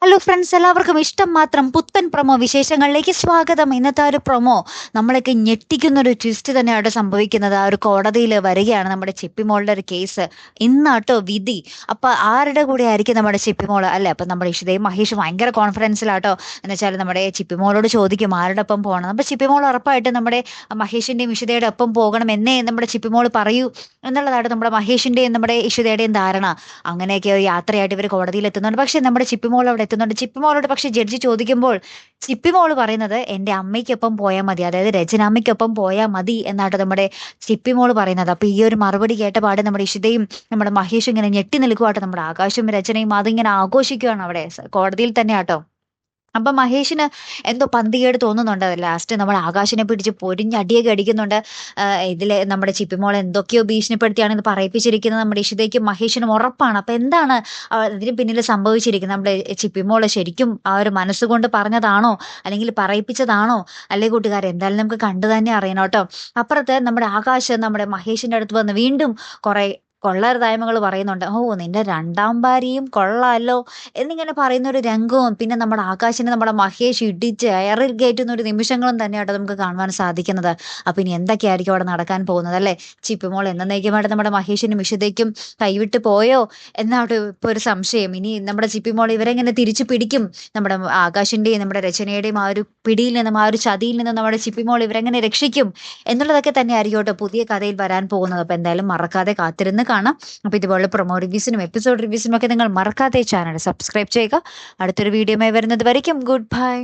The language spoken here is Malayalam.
ഹലോ ഫ്രണ്ട്സ്, എല്ലാവർക്കും ഇഷ്ടം മാത്രം പുത്തൻ പ്രൊമോ വിശേഷങ്ങളിലേക്ക് സ്വാഗതം. ഇന്നത്തെ ആ ഒരു പ്രൊമോ നമ്മളൊക്കെ ഞെട്ടിക്കുന്ന ഒരു ട്വിസ്റ്റ് തന്നെയാണ് സംഭവിക്കുന്നത്. ആ ഒരു കോടതിയിൽ വരികയാണ് നമ്മുടെ ചിപ്പിമോളുടെ ഒരു കേസ്. ഇന്നാട്ടോ വിധി. അപ്പൊ ആരുടെ കൂടെ ആയിരിക്കും നമ്മുടെ ചിപ്പിമോള് അല്ലെ? അപ്പൊ നമ്മുടെ ഇഷിതയും മഹേഷ് ഭയങ്കര കോൺഫിഡൻസിലാട്ടോ. എന്ന് വെച്ചാൽ നമ്മുടെ ചിപ്പിമോളോട് ചോദിക്കും ആരുടെ ഒപ്പം പോകണം. അപ്പൊ ചിപ്പിമോൾ ഉറപ്പായിട്ട് നമ്മുടെ മഹേഷിന്റെയും ഇഷിതയുടെ ഒപ്പം പോകണം എന്നേ നമ്മുടെ ചിപ്പിമോൾ പറയൂ എന്നുള്ളതാണ് നമ്മുടെ മഹേഷിന്റെയും നമ്മുടെ ഇഷിതയുടെയും ധാരണ. അങ്ങനെയൊക്കെ ഒരു യാത്രയായിട്ട് ഇവർ കോടതിയിൽ എത്തുന്നുണ്ട്. പക്ഷെ നമ്മുടെ ചിപ്പിമോൾ അവിടെ എത്തുന്നുണ്ട്. ചിപ്പിമോളോട് പക്ഷെ ജഡ്ജി ചോദിക്കുമ്പോൾ ചിപ്പിമോള് പറയുന്നത് എന്റെ അമ്മയ്ക്കൊപ്പം പോയാൽ മതി, അതായത് രചനാമ്മയ്ക്കൊപ്പം പോയാൽ മതി എന്നാണ് നമ്മുടെ ചിപ്പിമോള് പറയുന്നത്. അപ്പൊ ഈ ഒരു മറുപടി കേട്ട പാടെ നമ്മുടെ ഇഷിതയും നമ്മുടെ മഹേഷും ഇങ്ങനെ ഞെട്ടി നിൽക്കുവാട്ടോ. നമ്മുടെ ആകാശവും രചനയും അതിങ്ങനെ ആഘോഷിക്കുകയാണ് അവിടെ കോടതിയിൽ തന്നെ ആട്ടോ. അപ്പൊ മഹേഷിന് എന്തോ പന്തികേട് തോന്നുന്നുണ്ട്. ലാസ്റ്റ് നമ്മൾ ആകാശിനെ പിടിച്ച് പൊരിഞ്ഞടിയൊക്കെ അടിക്കുന്നുണ്ട്. ഇതില് നമ്മുടെ ചിപ്പിമോൾ എന്തൊക്കെയോ ഭീഷണിപ്പെടുത്തിയാണ് ഇത് പറയിപ്പിച്ചിരിക്കുന്നത് നമ്മുടെ ഇഷിതയ്ക്കും മഹേഷിനും ഉറപ്പാണ്. അപ്പൊ എന്താണ് ഇതിന് പിന്നിൽ സംഭവിച്ചിരിക്കുന്നത്? നമ്മുടെ ചിപ്പിമോള് ശരിക്കും ആ ഒരു മനസ്സുകൊണ്ട് പറഞ്ഞതാണോ, അല്ലെങ്കിൽ പറയിപ്പിച്ചതാണോ? അല്ലെ കൂട്ടുകാരെ, എന്തായാലും നമുക്ക് കണ്ടു തന്നെ അറിയണം കേട്ടോ. അപ്പുറത്ത് നമ്മുടെ ആകാശ് നമ്മുടെ മഹേഷിന്റെ അടുത്ത് വന്ന് വീണ്ടും കുറെ കൊള്ളരുതായ്മകൾ പറയുന്നുണ്ട്. ഓ, നിന്റെ രണ്ടാം ഭാര്യയും കൊള്ളാലോ എന്നിങ്ങനെ പറയുന്ന ഒരു രംഗവും പിന്നെ നമ്മുടെ ആകാശിനെ നമ്മുടെ മഹേഷ് ഇടിച്ച് എയറിൽ കയറ്റുന്ന ഒരു നിമിഷങ്ങളും തന്നെയാട്ടോ നമുക്ക് കാണുവാൻ സാധിക്കുന്നത്. അപ്പൊ ഇനി എന്തൊക്കെയായിരിക്കും അവിടെ നടക്കാൻ പോകുന്നത് അല്ലെ? ചിപ്പിമോൾ എന്നേക്കുമായിട്ട് നമ്മുടെ മഹേഷിനും ഇഷിതയ്ക്കും കൈവിട്ട് പോയോ എന്നാട്ടോ ഇപ്പൊ ഒരു സംശയം. ഇനി നമ്മുടെ ചിപ്പിമോൾ ഇവരെങ്ങനെ തിരിച്ചു പിടിക്കും? നമ്മുടെ ആകാശിന്റെയും നമ്മുടെ രചനയുടെയും ആ ഒരു പിടിയിൽ നിന്നും ആ ഒരു ചതിയിൽ നിന്നും നമ്മുടെ ചിപ്പിമോൾ ഇവരെങ്ങനെ രക്ഷിക്കും എന്നുള്ളതൊക്കെ തന്നെ ആയിരിക്കും കേട്ടോ പുതിയ കഥയിൽ വരാൻ പോകുന്നത്. അപ്പൊ എന്തായാലും മറക്കാതെ കാത്തിരുന്ന് കാണാം. അപ്പൊ ഇതുപോലെ പ്രൊമോ റിവ്യൂസിനും എപ്പിസോഡ് റിവ്യൂസിനും ഒക്കെ നിങ്ങൾ മറക്കാതെ ചാനൽ സബ്സ്ക്രൈബ് ചെയ്യുക. അടുത്തൊരു വീഡിയോയുമായി വരുന്നത് വരയ്ക്കും ഗുഡ് ബൈ.